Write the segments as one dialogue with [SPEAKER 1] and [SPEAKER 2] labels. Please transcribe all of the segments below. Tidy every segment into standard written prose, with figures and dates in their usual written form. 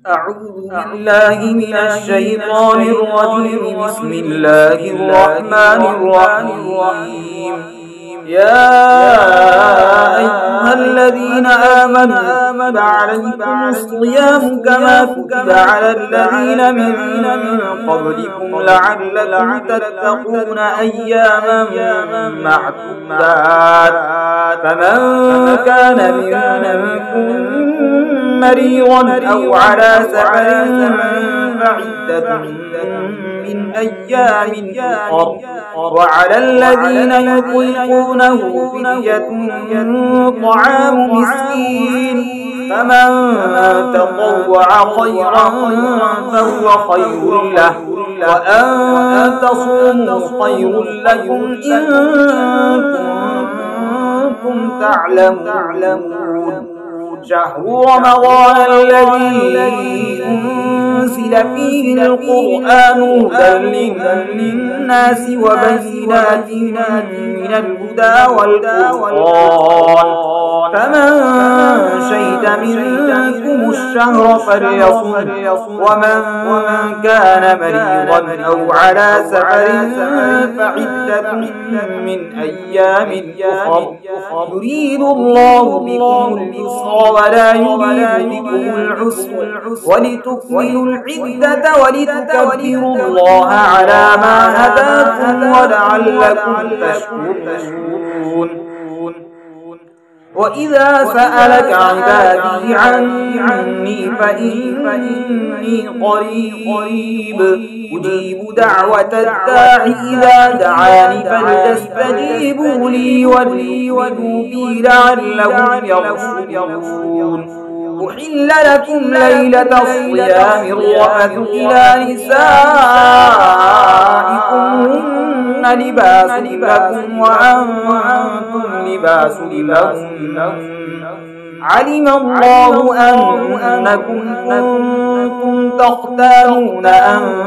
[SPEAKER 1] أعوذ بالله من الشيطان الرجيم. بسم الله الرحمن الرحيم. يا أيها الذين آمنوا كتب عليكم الصيام كما كتب على الذين من قبلكم لعلكم تتقون أياما معدودات. فمن كان منكم مريضا أو على سفر فعدة من أيام أخر. وعلى الذين يطيقونه فدية طعام مسكين، فمن تطوع خيرا فهو خير له، وأن تصوموا خير لكم إن كنتم تعلمون. شهر رمضان الذي أنزل فيه القرآن هدى للناس وبينات من الهدى والفرقان، فمن شهد منكم الشهر فليصم، ومن كان مريضا أو على سفر فعدة من أيام أخر. يريد الله بكم اليسر ولا يريد بكم العسر، ولتكملوا العدة ولتكبروا الله على ما هداكم ولعلكم تشكرون. وإذا سألك عبادي عني فإني قريب أجيب دعوة الداع إذا دعاني فليستجيبوا لي وليؤمنوا بي لعلهم يرشدون. أحل لكم ليلة الصيام الرفث إلى نسائكم هن لباس لكم وأنتم لباس لهم. علم الله أنكم كنتم تختارون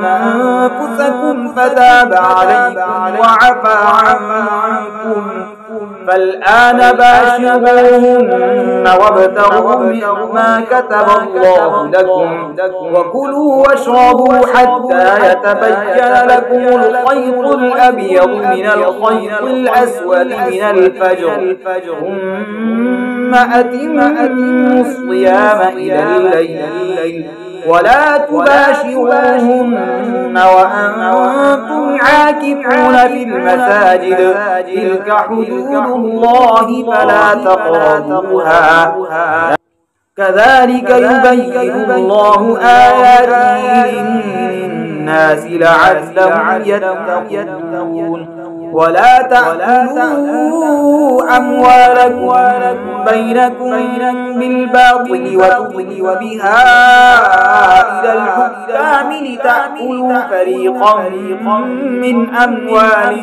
[SPEAKER 1] أنفسكم فتاب عليكم وعفى عنكم، فالآن باشروهن وابتغوا مما كتب الله لكم، وكلوا واشربوا حتى يتبين لكم الخيط الأبيض من الخيط الأسود من الفجر، ثم أتموا الصيام إلى الليل، ولا تباشروهن وأنتم عاكفون في المساجد، تلك حدود الله فلا تقربوها. كذلك يبين الله آياته للناس لعلهم يتقون. ولا تأكلوا أموالكم بينكم بالباطل وتدلوا بها إلى الحكام لتأكلوا فريقا من أموال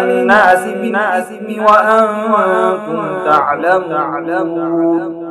[SPEAKER 1] الناس بالإثم وأنتم تعلمون.